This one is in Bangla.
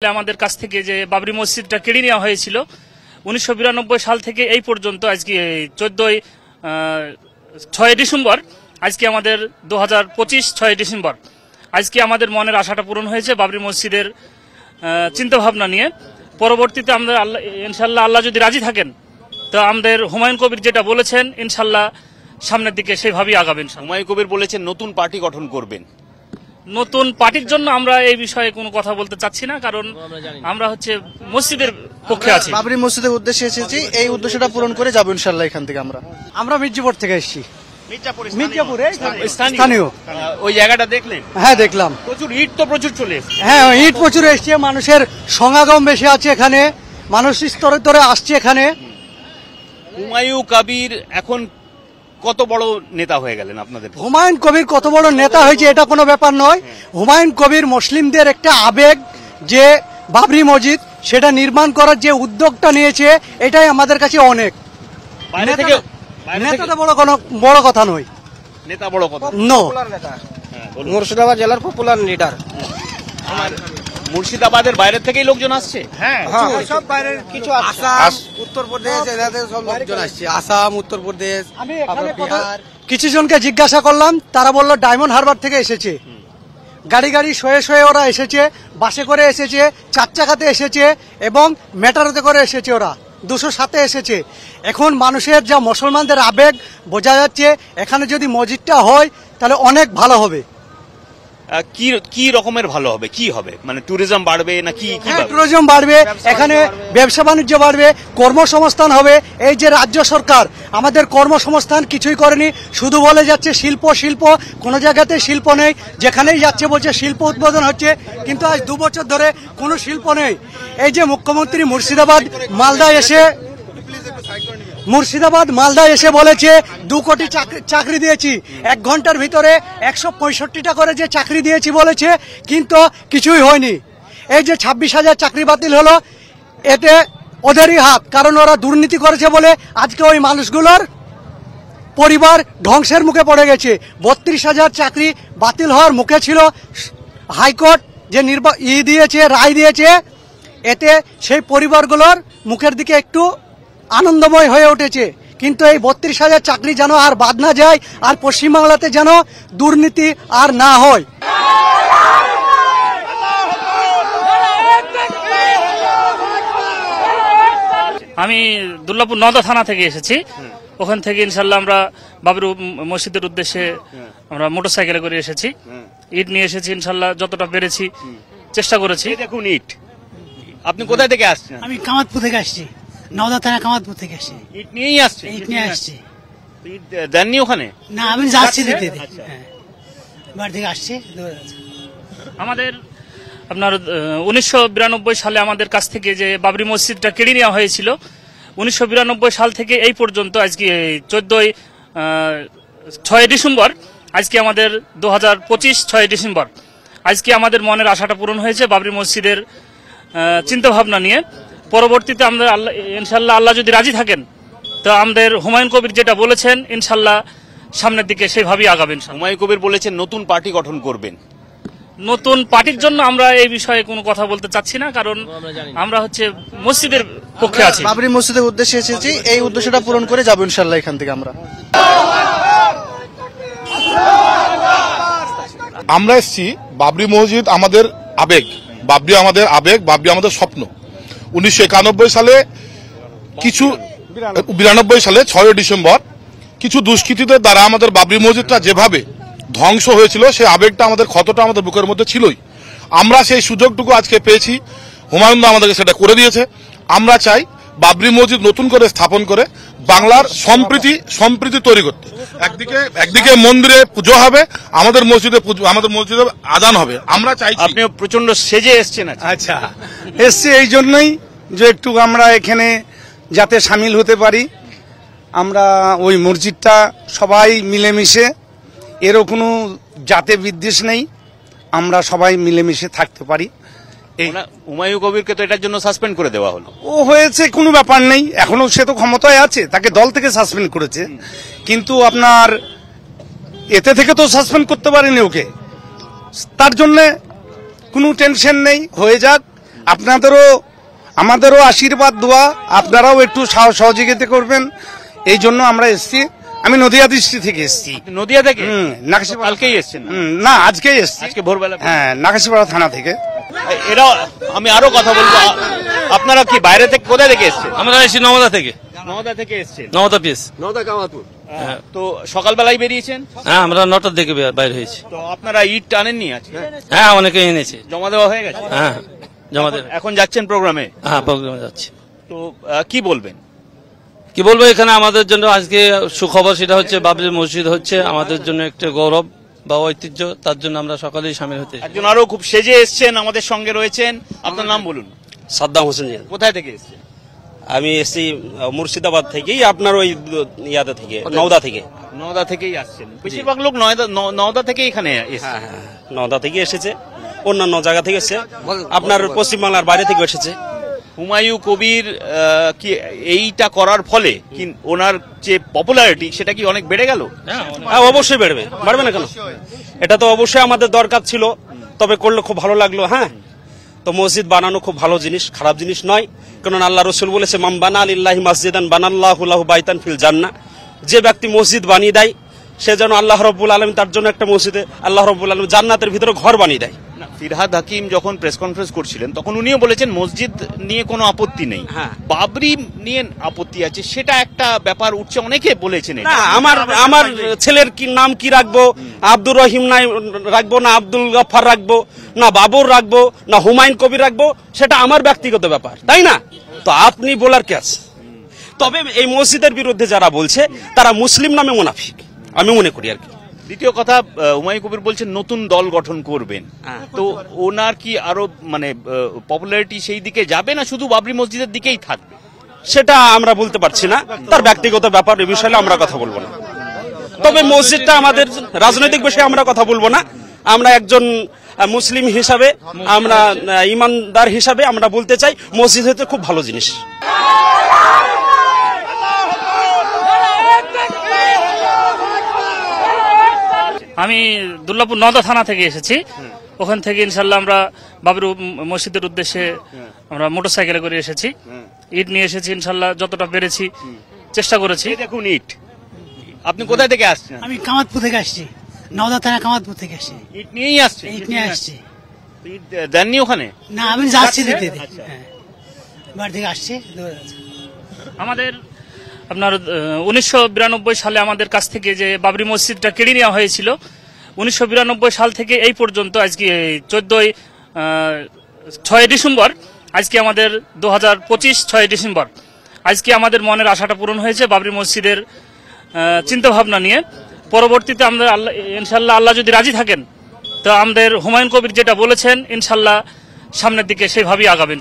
আমাদের কাছ থেকে যে বাবরি মসজিদটা কেড়ে নেওয়া হয়েছিল 1992 সাল থেকে এই পর্যন্ত আজকে 6 ডিসেম্বর আজকে আমাদের 2025 6 ডিসেম্বর আজকে আমাদের মনের আশাটা পূরণ হয়েছে বাবরি মসজিদের চিন্তা ভাবনা নিয়ে। পরবর্তীতে আমরা ইনশাআল্লাহ আল্লাহ যদি রাজি থাকেন তো আমাদের হুমায়ুন কবির যেটা বলেছেন ইনশাআল্লাহ সামনের দিকে সেভাবেই আগাবেন। হুমায়ুন কবির বলেছেন নতুন পার্টি গঠন করবেন। নতুন পার্টির জন্য আমরা এই বিষয়ে কোনো কথা বলতে চাচ্ছি না, কারণ আমরা হচ্ছে মসজিদের পক্ষে আছি। বাবরি মসজিদের উদ্দেশ্যে এসেছি, এই উদ্দেশ্যটা পূরণ করে যাবো ইনশাআল্লাহ। এখান থেকে আমরা মির্জাপুর থেকে এসেছি। মির্জাপুরে স্থানীয় ওই জায়গাটা দেখলেন? হ্যাঁ দেখলাম, প্রচুর ইট তো প্রচুর চলে। হ্যাঁ ইট প্রচুর এসছে, মানুষের সমাগম বেশি আছে এখানে, মানুষ স্তরে স্তরে আসছে এখানে। হুমায়ুন কবির এখন কত বড় নেতা হয়ে গেলেন আপনাদের? হুমায়ুন কবির কত বড় নেতা হয়েছে এটা কোনো ব্যাপার নয়। হুমায়ুন কবির মুসলিমদের একটা আবেগ, যে বাবরি মসজিদ সেটা নির্মাণ করার যে উদ্যোগটা নিয়েছে এটাই আমাদের কাছে অনেক। নেতাটা বড় কথা নয়, নেতা বড় কথা নো। মুর্শিদাবাদ জেলার পপুলার লিডার। মুর্শিদাবাদের বাইরে থেকেই লোকজন আসছে। হ্যাঁ সব বাইরের কিছু উত্তরপ্রদেশ সব লোকজন আসছে, আসাম, উত্তরপ্রদেশ। আমি এখানে কিছু জনকে জিজ্ঞাসা করলাম, তারা বললো ডায়মন্ড হারবার থেকে এসেছে। গাড়ি গাড়ি শয়ে শয়ে ওরা এসেছে, বাসে করে এসেছে, 4 চাকাতে এসেছে এবং মেটারোতে করে এসেছে, ওরা 207-এ এসেছে। এখন মানুষের যা মুসলমানদের আবেগ বোঝা যাচ্ছে, এখানে যদি মসজিদটা হয় তাহলে অনেক ভালো হবে। কি রকমের ভালো হবে? কি হবে মানে ট্যুরিজম বাড়বে না কি? ট্যুরিজম বাড়বে, এখানে ব্যবসা বাণিজ্য বাড়বে, কর্মসংস্থান হবে। এই যে রাজ্য সরকার আমাদের কর্মসংস্থান কিছুই করেনি, শুধু বলে যাচ্ছে শিল্প শিল্প, কোনো জায়গাতে শিল্প নেই। যেখানেই যাচ্ছে বলছে শিল্প উদ্বোধন হচ্ছে, কিন্তু আজ 2 বছর ধরে কোনো শিল্প নেই। এই যে মুখ্যমন্ত্রী মুর্শিদাবাদ মালদা এসে বলেছে 2 কোটি চাকরি দিয়েছি, 1 ঘন্টার ভিতরে 165টা করে যে চাকরি দিয়েছি বলেছে, কিন্তু কিছুই হয়নি। এই যে 26,000 চাকরি বাতিল হলো, এতে ওদেরই হাত, কারণ ওরা দুর্নীতি করেছে বলে আজকে ওই মানুষগুলোর পরিবার ধ্বংসের মুখে পড়ে গেছে। 32,000 চাকরি বাতিল হওয়ার মুখে ছিল। হাইকোর্ট যে রায় দিয়েছে, এতে সেই পরিবারগুলোর মুখের দিকে একটু আনন্দময় হয়ে উঠেছে। কিন্তু এই 32,000 চাকরি যেন আর বাদ না যায়, আর পশ্চিমবাংলাতে যেন দুর্নীতি আর না হয়। আমি দুর্গাপুর নওদা থানা থেকে এসেছি। ওখান থেকে ইনশাল্লাহ আমরা বাবরি মসজিদের উদ্দেশ্যে আমরা মোটরসাইকেলে করে এসেছি। ইট নিয়ে এসেছি, ইনশাল্লাহ যতটা পেরেছি চেষ্টা করেছি। দেখুন ইট। আপনি কোথায় থেকে আসছেন? আমি কামাতপুর থেকে আসছি, নওদা থানা কামাতপুর থেকে আসছি। ইট নিয়েই আসছে? ইট নিয়ে আসছি। ইট দেননি ওখানে? না, আমি যাচ্ছি দেখতে। বাড়ি থেকে আসছি। আমাদের আপনার 1992 সালে আমাদের কাছ থেকে যে বাবরি মসজিদটা কেড়ে নেওয়া হয়েছিল 1992 সাল থেকে এই পর্যন্ত আজকে 6 ডিসেম্বর আজকে আমাদের 2025 6 ডিসেম্বর আজকে আমাদের মনের আশাটা পূরণ হয়েছে বাবরি মসজিদের চিন্তা ভাবনা নিয়ে। পরবর্তীতে আমরা ইনশাআল্লাহ আল্লাহ যদি রাজি থাকেন তো আমাদের হুমায়ুন কবির যেটা বলেছেন ইনশাআল্লাহ সামনের দিকে সেভাবেই আগাবেন। হুমায়ুন কবির বলেছেন নতুন পার্টি গঠন করবেন। নতুন পার্টির জন্য আমরা এই বিষয়ে কোনো কথা বলতে চাচ্ছি না, কারণ আমরা হচ্ছে মসজিদের পক্ষে আছি। বাবরি মসজিদের উদ্দেশ্যে এসেছি, এই উদ্দেশ্যটা পূরণ করে যাবো ইনশাআল্লাহ। এখান থেকে আমরা এসেছি। বাবরি মসজিদ আমাদের আবেগ, বাবরি আমাদের আবেগ, বাবরি আমাদের স্বপ্ন। 1991 সালে 6 ডিসেম্বর কিছু দুষ্কৃতীদের দ্বারা আমাদের বাবরি মসজিদটা যেভাবে ধ্বংস হয়েছিল, সেই আবেগটা আমাদের ক্ষতটা আমাদের বুকের মধ্যে ছিলই। আমরা সেই সুযোগটুকু আজকে পেয়েছি, হুমায়ুন আমাদেরকে সেটা করে দিয়েছে। আমরা চাই বাবরি মসজিদ নতুন করে স্থাপন করে বাংলার সম্প্রীতি তৈরি করতে। একদিকে মন্দিরে পুজো হবে, আমাদের মসজিদে আজান হবে। আমরা চাই। আপনি প্রচন্ড সেজে এসছেন? আচ্ছা, এসছি এই জন্যই যে একটু আমরা এখানে যাতে সামিল হতে পারি। আমরা ওই মসজিদটা সবাই মিলেমিশে, এরও কোনো জাতে বিদ্বেষ নেই, আমরা সবাই মিলেমিশে থাকতে পারি। হুমায়ুন কবিরকে তো এটার জন্য সাসপেন্ড করে দেওয়া হলো। ও হয়েছে, কোনো ব্যাপার নেই, এখনো সে তো ক্ষমতায় আছে, তাকে দল থেকে সাসপেন্ড করেছে, কিন্তু আপনার এতে থেকে তো সাসপেন্ড করতে পারেনি ওকে। তার জন্য কোনো টেনশন নেই, হয়ে যাক। আমাদেরও আশীর্বাদ দোয়া, আপনারাও একটু সহযোগিতা করবেন, এই জন্য আমরা এসছি। আমি নদিয়া ডিস্ট্রিক্ট থেকে এসছি। নদিয়া থেকে নাকাশিপাড়া কালকেই এসছেন না? না, আজকেই এসছি, আজকে ভোরবেলা। হ্যাঁ, নাকাশিপাড়া থানা থেকে। এরা আমি আরো কথা বলবো, আপনারা কি বাইরে থেকে কোথায় থেকে এসছেন? আমরা এসেছি নওদা থেকে। নওদা থেকে এসছেন? নওদা পিস। তো সকালবেলায় বেরিয়েছেন? হ্যাঁ, আমরা 9টার দিকে বাইরে হয়েছি। তো আপনারা ইট টানেননি আজকে? হ্যাঁ, অনেকে এনেছে। জমা দেওয়া হয়ে গেছে? হ্যাঁ, জমা দেবে। এখন যাচ্ছেন প্রোগ্রামে? হ্যাঁ, প্রোগ্রামে যাচ্ছি। তো কি বলবেন? কি বলবো, এখানে আমাদের জন্য আজকে সুখবর, সেটা হচ্ছে বাবরি মসজিদ হচ্ছে আমাদের জন্য একটা গৌরব বা ঐতিহ্য, তার জন্য আমরা সকালেই সামিল হতে। একজন আরো খুব সেজে এসছেন আমাদের সঙ্গে রয়েছেন, আপনার নাম বলুন। সাদ্দাম হোসেন। কোথায় থেকে এসছেন? আমি এসছি মুর্শিদাবাদ থেকেই, আপনার ওই ইয়াদা থেকে, নওদা থেকে। নওদা থেকেই আসছেন? বেশিরভাগ লোক নওদা থেকে এখানে এসছে। হ্যাঁ, নওদা থেকে এসেছে, অন্যান্য জায়গা থেকে এসেছে, আপনার পশ্চিমবাংলার বাইরে থেকে এসেছে। হুমায়ু কবির কি এইটা করার ফলে কি ওনার যে পপুলারিটি সেটা কি অনেক বেড়ে গেল? হ্যাঁ, অবশ্যই বাড়বে না কেন? এটা তো অবশ্যই আমাদের দরকার ছিল, তবে করলে খুব ভালো লাগলো। হ্যাঁ, তো মসজিদ বানানো খুব ভালো জিনিস, খারাপ জিনিস নয়। কারণ আল্লাহ রসুল বলেছে, মাম বানা লিল্লাহি মাসজিদান বানাল্লাহু লাহু বাইতান ফিল জান্নাহ। যে ব্যক্তি মসজিদ বানিয়ে দেয়, সে যেন আল্লাহ রাব্বুল আলামিন তার জন্য একটা মসজিদে আল্লাহ রাব্বুল আলামিন জান্নাতের ভিতরে ঘর বানিয়ে দেয়। ফিরহাদ হাকিম যখন প্রেস কনফারেন্স করছিলেন তখন উনিও বলেছেন মসজিদ নিয়ে কোনো আপত্তি নেই, হ্যাঁ, বাবরি নিয়ে আপত্তি আছে, সেটা একটা ব্যাপার উঠছে, অনেকে বলেছেন। না, আমার ছেলের কি নাম কি রাখবো, আব্দুর রহিম নাই রাখবো, না আব্দুল গফফার রাখবো, না বাবর রাখবো, না হুমায়ুন কবির রাখবো, সেটা আমার ব্যক্তিগত ব্যাপার, তাই না? তো আপনি বলার কি আছে? তবে এই মসজিদের বিরুদ্ধে যারা বলছে তারা মুসলিম নামে মুনাফিক, আমি মনে করি আর কি। দ্বিতীয় কথা, হুমায়ুন কবির বলছেন নতুন দল গঠন করবেন, তো ওনার কি আরো মানে পপুলারিটি সেই দিকে যাবে, না শুধু বাবরি মসজিদের দিকেই থাকবে? সেটা আমরা বলতে পারছি না, তার ব্যক্তিগত ব্যাপার, এই বিষয়ে আমরা কথা বলবো না। তবে মসজিদটা আমাদের রাজনৈতিক বিষয়ে আমরা কথা বলবো না। আমরা একজন মুসলিম হিসাবে, আমরা ইমানদার হিসাবে আমরা বলতে চাই, মসজিদ হচ্ছে খুব ভালো জিনিস। আমি দুর্গাপুর নওদা থানা থেকে এসেছি। ওখান থেকে ইনশাল্লাহ আমরা বাবরি মসজিদের উদ্দেশ্যে আমরা মোটরসাইকেলে করে এসেছি, ইট নিয়ে এসেছি, ইনশাল্লাহ যতটা পেরেছি চেষ্টা করেছি। দেখুন ইট। আপনি কোথায় থেকে আসছেন? আমি কামাতপুর থেকে আসছি, নওদা থানা কামাতপুর থেকে আসছি। ইট নিয়েই আসছেন? ইট নিয়ে আসছি। ইট দেননি ওখানে? না, আমি যাচ্ছি আচ্ছা। দিতে। হ্যাঁ, বাড়ি থেকে আসছি। আমাদের আপনার 1992 সালে আমাদের কাছ থেকে যে বাবরি মসজিদটা কেড়ে নেওয়া হয়েছিল, 1992 সাল থেকে এই পর্যন্ত আজকে 6 ডিসেম্বর, আজকে আমাদের 2025 6 ডিসেম্বর, আজকে আমাদের মনের আশাটা পূরণ হয়েছে বাবরি মসজিদের চিন্তাভাবনা নিয়ে। পরবর্তীতে আমরা ইনশাল্লাহ আল্লাহ যদি রাজি থাকেন, তো আমাদের হুমায়ুন কবির যেটা বলেছেন ইনশাল্লাহ সামনের দিকে সেইভাবেই আগাবেন।